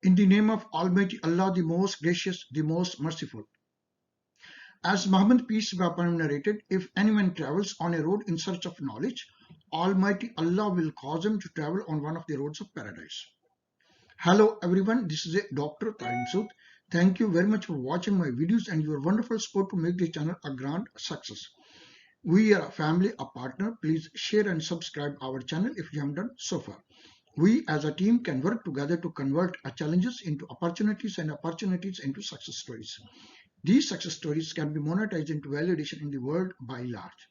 In the name of Almighty Allah, the most gracious, the most merciful. As Muhammad, peace be upon him, narrated, if anyone travels on a road in search of knowledge, Almighty Allah will cause him to travel on one of the roads of paradise. Hello everyone, this is Dr. Tariq Masood. Thank you very much for watching my videos and your wonderful support to make this channel a grand success. We are a family, a partner. Please share and subscribe our channel if you haven't done so far. We as a team can work together to convert our challenges into opportunities and opportunities into success stories. These success stories can be monetized into validation in the world by large.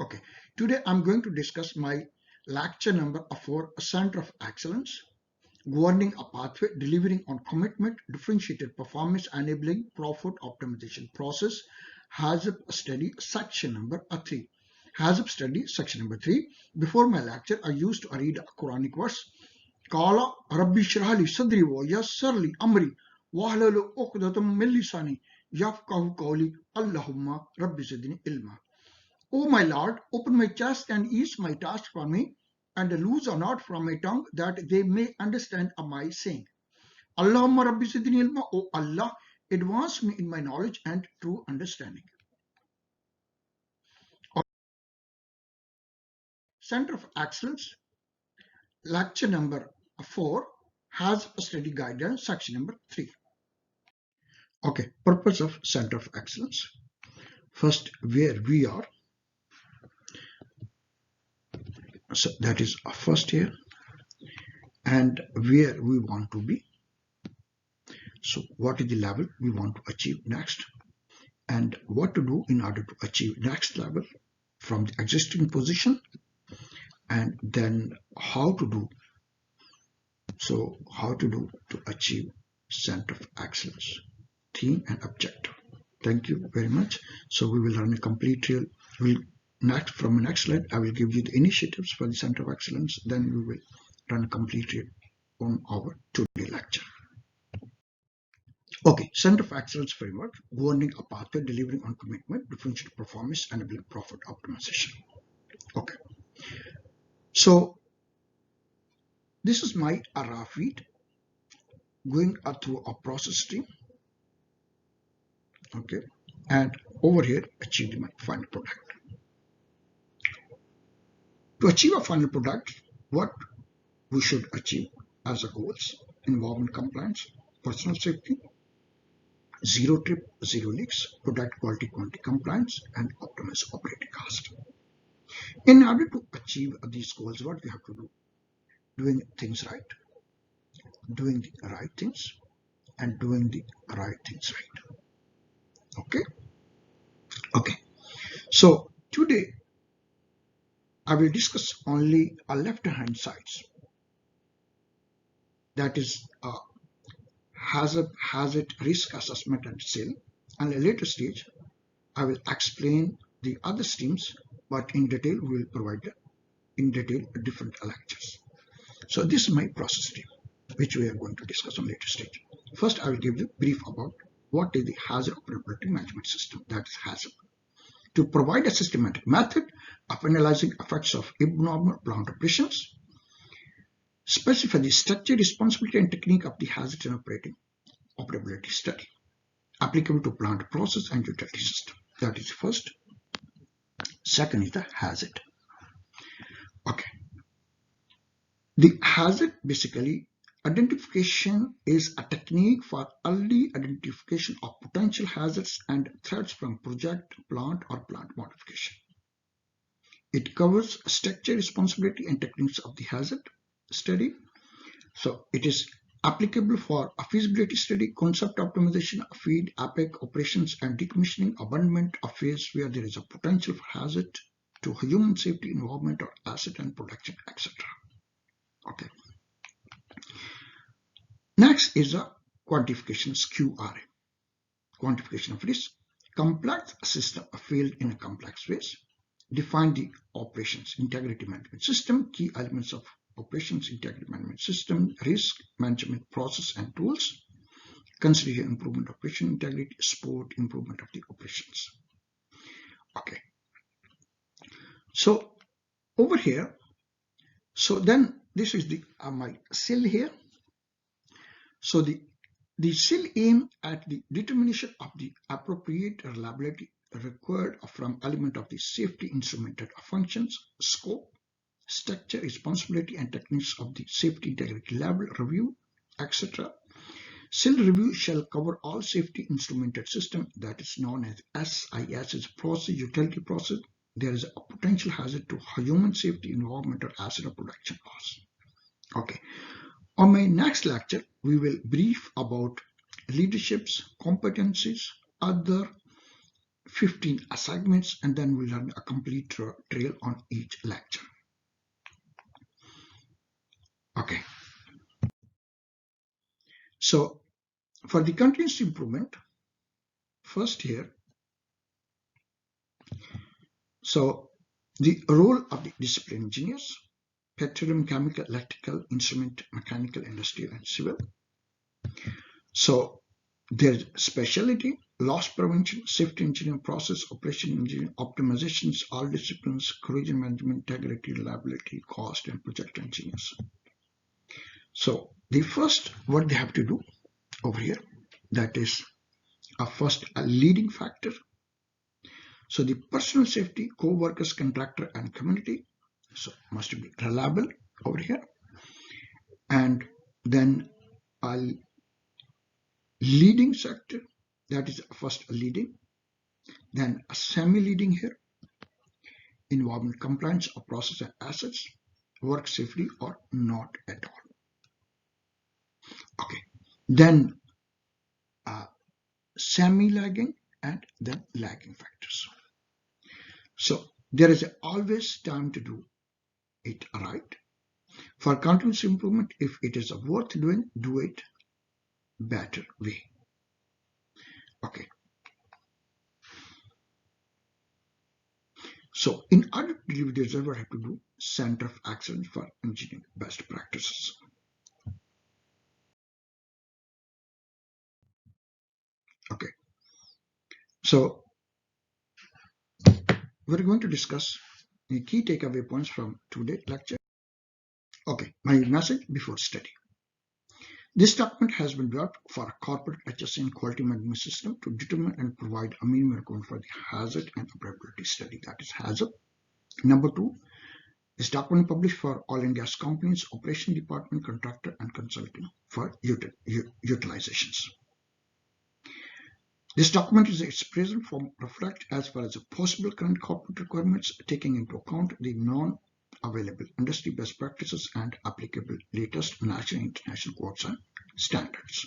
Okay, today I'm going to discuss my lecture number 4, Center of Excellence, governing a pathway, delivering on commitment, differentiated performance, enabling profit optimization process, HAZOP study, section number 3. HAZOP study, section number 3. Before my lecture, I used to read a Quranic verse. Qala Rabbi shrah li sadri wa yassir li amri wahlul 'uqdatam min lisani yafqahu qawli Allahumma Rabbi zidni ilma. O my Lord, open my chest and ease my task for me, and loose or not from my tongue, that they may understand my saying. Allahumma Rabbi zidni ilma. O Allah, advance me in my knowledge and true understanding. Center of Excellence, lecture number 4, has a study guidance, section number 3. Okay, purpose of Center of Excellence. First, where we are. So that is first here, and where we want to be. So what is the level we want to achieve next, and what to do in order to achieve next level from the existing position, and then how to do. So how to do to achieve Center of Excellence, theme and objective. Thank you very much. So we will run a complete real. From the next slide, I will give you the initiatives for the Center of Excellence. Then we will run a complete real on our today lecture. Okay, Center of Excellence framework, governing a pathway, delivering on commitment, differentiated performance, enabling profit optimization. Okay, so this is my raw feed going through a process stream. Okay, and over here achieved my final product. To achieve a final product, what we should achieve as a goals: environment compliance, personal safety, zero trip, zero leaks, product quality, quantity compliance, and optimize operating cost. In order to achieve these goals, what we have to do? Doing things right, doing the right things, and doing the right things right. Okay. So today I will discuss only a left-hand sides. That is HAZOP risk assessment and sale. And at a later stage, I will explain the other streams, but in detail we will provide in detail different lectures. So this is my process stream, which we are going to discuss on later stage. First, I will give you brief about what is the hazard operability management system, that is HAZOP. To provide a systematic method of analyzing effects of abnormal plant operations, specify the structure, responsibility, and technique of the hazard and operability study applicable to plant process and utility system. That is first. Second is the hazard. Okay. The hazard, basically, identification is a technique for early identification of potential hazards and threats from project, plant, or plant modification. It covers structure, responsibility, and techniques of the hazard study. So it is applicable for a feasibility study, concept optimization, feed, APEC, operations and decommissioning, abandonment, a phase where there is a potential for hazard to human safety, environment, or asset and production, etc. Okay. Next is a quantification, QRA. Quantification of risk. Complex system failed in a complex ways. Define the operations integrity management system, key elements of operations integrity management system, risk management process and tools. Consider improvement operation integrity, support improvement of the operations. Okay. So over here, so then this is the my cell here. So the SIL aim at the determination of the appropriate reliability required from element of the safety instrumented functions, scope, structure, responsibility, and techniques of the safety integrity level review, etc. SIL review shall cover all safety instrumented system that is known as SIS, is process, utility process. There is a potential hazard to human safety, environmental asset, or production loss. Okay. On my next lecture, we will brief about leadership's competencies, other 15 assignments, and then we'll learn a complete trail on each lecture. Okay. So for the continuous improvement, first here, so the role of the discipline engineers, petroleum, chemical, electrical, instrument, mechanical, industrial, and civil. So there's specialty, loss prevention, safety engineering, process, operation engineering, optimizations, all disciplines, corrosion management, integrity, reliability, cost, and project engineers. So the first, what they have to do over here, that is first a leading factor. So the personal safety, co-workers, contractor, and community, so must be reliable over here. And then a leading sector, that is first a leading, then a semi-leading here, environment compliance of process and assets, work safely or not at all. Okay, then semi-lagging and then lagging factors. So there is always time to do it right. For continuous improvement, if it is worth doing, do it better way. Okay. So in order to do this, we have to do Center of Excellence for Engineering Best Practices. Okay. So we're going to discuss the key takeaway points from today's lecture. Okay, my message before study. This document has been developed for a corporate HSE and quality management system to determine and provide a minimum requirement for the hazard and operability study, that is HAZOP. Number 2, this document published for oil and gas companies, operation department, contractor, and consulting for utilizations. This document is its present form reflect as well as the possible current corporate requirements, taking into account the non-available industry best practices and applicable latest national and international codes and standards.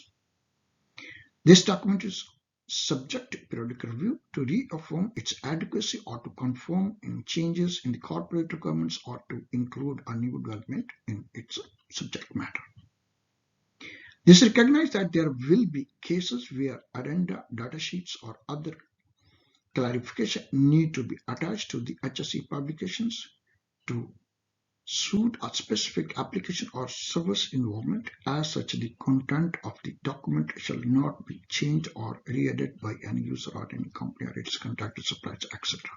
This document is subject to periodic review to reaffirm its adequacy or to confirm in changes in the corporate requirements or to include a new development in its subject matter. This recognizes that there will be cases where addenda, data sheets, or other clarification need to be attached to the HSE publications to suit a specific application or service environment. As such, the content of the document shall not be changed or re-edited by any user or any company or its contracted suppliers, etc.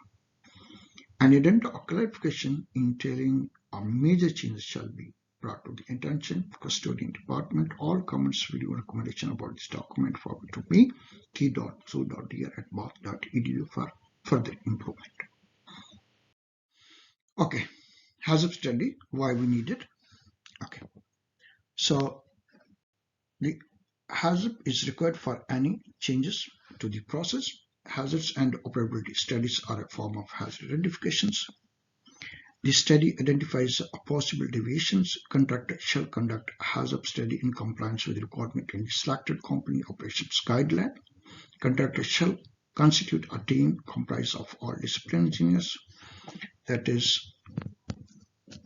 An addenda or clarification entailing a major change shall be brought to the attention of custodian department. All comments, video, recommendation about this document forward to me, t.masood.dr@bath.edu for further improvement. Okay, HAZOP study, why we need it. Okay, so the HAZOP is required for any changes to the process. Hazards and operability studies are a form of hazard identifications. The study identifies possible deviations. Contractor shall conduct a HAZOP study in compliance with the requirement in the selected company operations guideline. Contractor shall constitute a team comprised of all discipline engineers, that is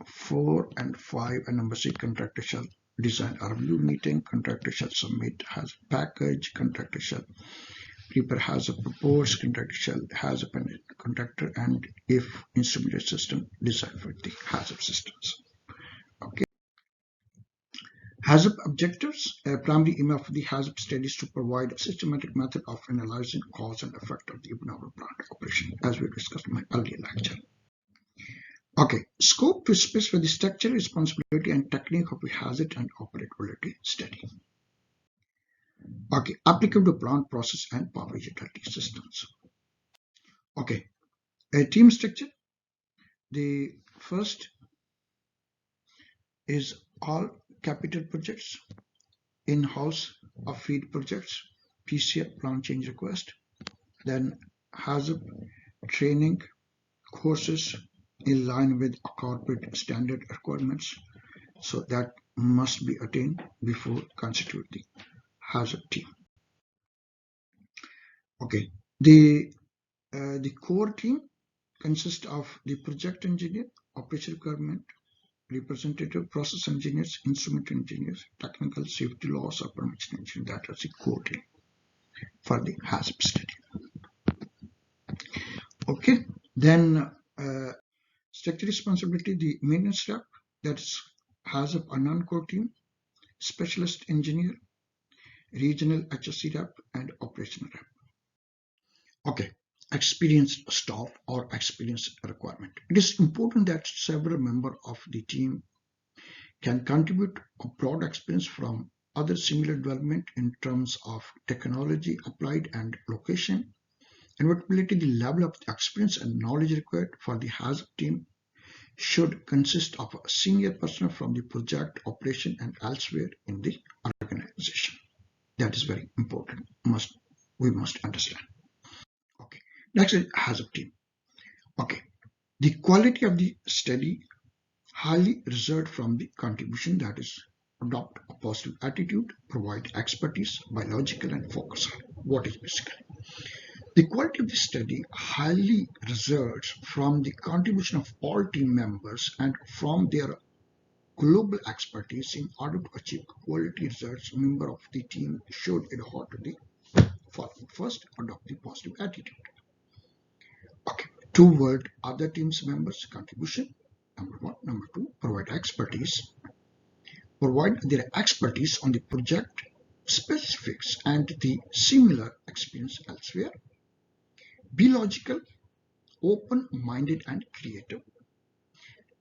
4 and 5, and number 6, contractor shall design a review meeting. Contractor shall submit HAZOP package. Contractor shall prepare HAZOP reports. Contractor shall HAZOP and contractor, and if instrumented system, design for the HAZOP systems. Okay. HAZOP objectives. Primary aim of the HAZOP studies to provide a systematic method of analyzing cause and effect of the abnormal plant operation, as we discussed in my earlier lecture. Okay, scope to specify the structure, responsibility, and technique of the hazard and operability study. Okay, applicable to plant process and power utility systems. Okay, a team structure. The first is all capital projects, in-house or feed projects, PCR plant change request, then HAZOP training courses in line with corporate standard requirements, so that must be attained before constitute the HAZOP team. Okay, the core team consists of the project engineer, operation requirement representative, process engineers, instrument engineers, technical safety laws or permission engineers. That is the core team for the HAZOP study. Okay, then structure responsibility, the maintenance staff, that is HAZOP a non-core team, specialist engineer, regional HSC rep, and operational rep. Okay, experienced staff or experience requirement. It is important that several members of the team can contribute a broad experience from other similar development in terms of technology applied and location. Inevitability, the level of experience and knowledge required for the HAZOP team should consist of a senior personnel from the project, operation, and elsewhere in the organization. That is very important. We must understand. Okay. Next is HAZOP team. Okay. The quality of the study highly reserved from the contribution, that is adopt a positive attitude, provide expertise, biological and focus on what is basically. The quality of the study highly results from the contribution of all team members and from their global expertise. In order to achieve quality results, member of the team should adhere to the following. First, adopt the positive attitude. Okay. Toward other teams members' contribution. Number one. Number two, provide expertise. Provide their expertise on the project specifics and the similar experience elsewhere. Be logical, open-minded and creative,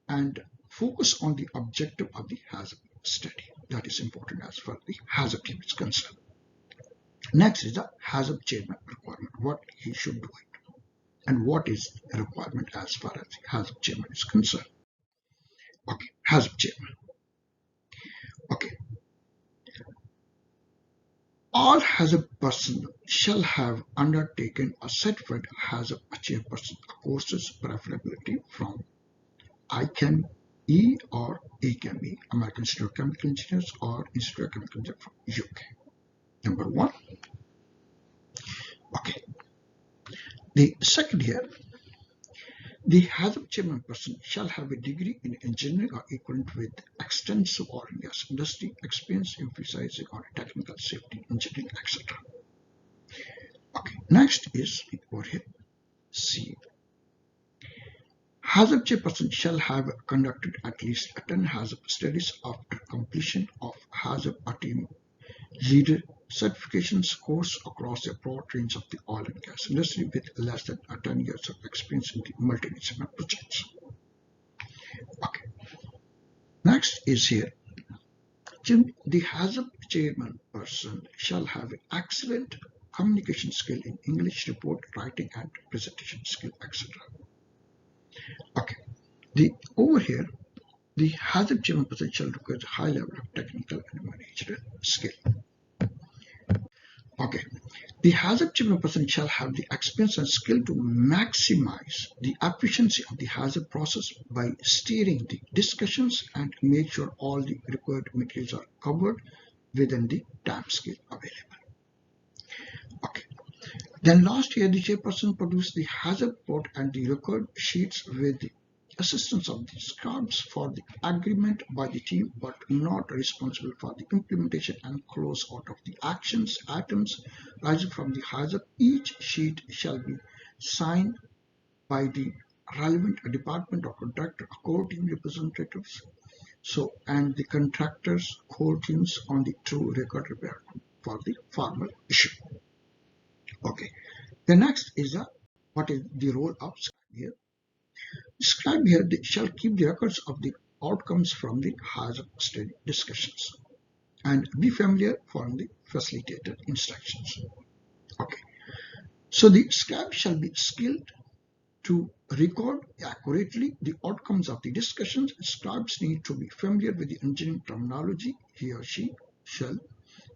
and focus on the objective of the HAZOP study. That is important as far as the HAZOP team is concerned. Next is the HAZOP chairman requirement, what he should do it, and what is the requirement as far as the HAZOP chairman is concerned. Okay, HAZOP chairman. Okay. All HAZOP personnel shall have undertaken a certified HAZOP Chairperson courses, preferably from ICANE or ACAME, American Institute of Chemical Engineers, or Institute of Chemical Engineers from UK. Number one. Okay. The second here, the HAZOP chairman person shall have a degree in engineering or equivalent with extensive oil and gas industry experience, emphasizing on technical safety, engineering, etc. Okay, next is over here. C. HAZOP chairperson shall have conducted at least 10 HAZOP studies after completion of HAZOP Team leader certifications course across a broad range of the oil and gas industry with less than 10 years of experience in the multinational projects. Okay. Next is here. The HAZOP chairman person shall have excellent communication skill in English, report writing and presentation skill, etc. Okay. Over here, the HAZOP chairman person shall require a high level of technical and managerial skill. Okay, the HAZOP chairman person shall have the experience and skill to maximize the efficiency of the HAZOP process by steering the discussions and make sure all the required materials are covered within the time scale available. Okay, then last year the chairperson produced the HAZOP report and the record sheets with the assistance of the scribes for the agreement by the team, but not responsible for the implementation and close out of the actions items rising from the HAZOP. Each sheet shall be signed by the relevant department or contractor core team representatives, and the contractors core teams on the true record repair for the formal issue. Okay, the next is what is the role of scribe here. Scribe here shall keep the records of the outcomes from the HAZOP study discussions. and be familiar following the facilitated instructions. Okay, so the scribe shall be skilled to record accurately the outcomes of the discussions. Scribes need to be familiar with the engineering terminology. He or she shall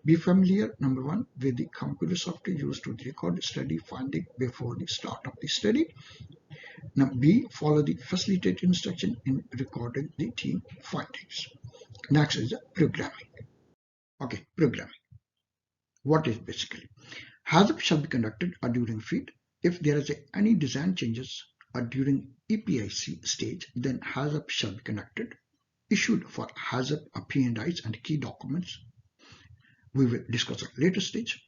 be familiar, number one, with the computer software used to record the study finding before the start of the study. Now, B, follow the facilitated instruction in recording the team findings. Next is the programming. Okay, programming. What is basically? HAZOP shall be conducted during FEED. If there is any design changes during EPIC stage, then HAZOP shall be conducted, issued for HAZOP P&Is and key documents. We will discuss at a later stage.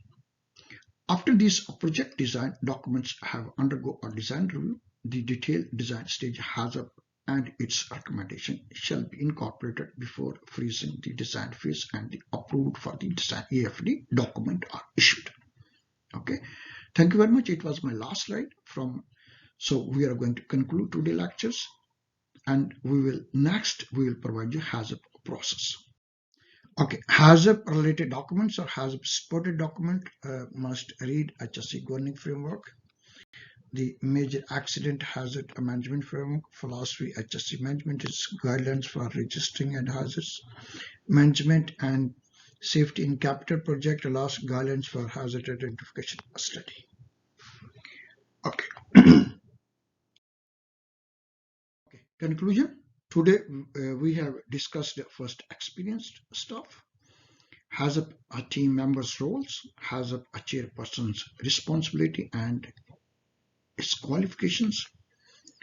After these project design documents have undergo a design review, the detailed design stage HAZOP and its recommendation shall be incorporated before freezing the design phase, and the approved for the design AFD document are issued. Okay, thank you very much. It was my last slide so we are going to conclude today's lectures, and we will provide you HAZOP process. Okay, HAZOP related documents or HAZOP supported document must read HSE governing framework, the major accident hazard management framework, philosophy HSE management is guidelines for registering and hazards management, and safety in capital project allows guidelines for hazard identification study. Okay. Okay. Conclusion. Today we have discussed the first experienced stuff, HAZOP team members' roles, HAZOP chairperson's responsibility and its qualifications,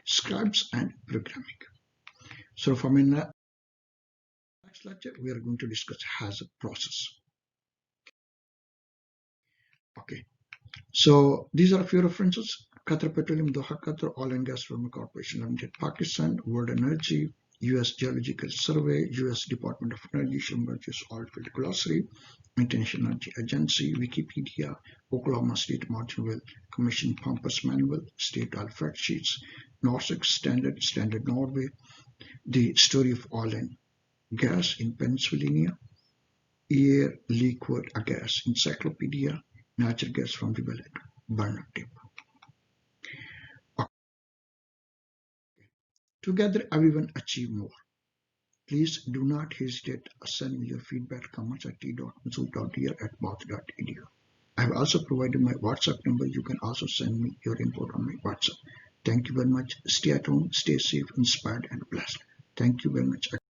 scribes and programming. So from in the next lecture, we are going to discuss HAZOP process. Okay, so these are a few references. Qatar Petroleum, Doha, Qatar, Oil and Gas Development Corporation Limited, Pakistan, World Energy, U.S. Geological Survey, U.S. Department of Energy, Schlumberger's Oilfield Glossary, International Energy Agency, Wikipedia, Oklahoma State Mountain Well Commission Pumper's Manual, State Oil Fact Sheets, Nordic Standard, Standard Norway, The Story of Oil and Gas in Pennsylvania, Air Liquid Gas Encyclopedia, Natural Gas from the Well at Burner Tip. Together, everyone achieve more. Please do not hesitate to send me your feedback, comments at t.masood.dr@bath.edu. I have also provided my WhatsApp number. You can also send me your input on my WhatsApp. Thank you very much. Stay at home, stay safe, inspired, and blessed. Thank you very much.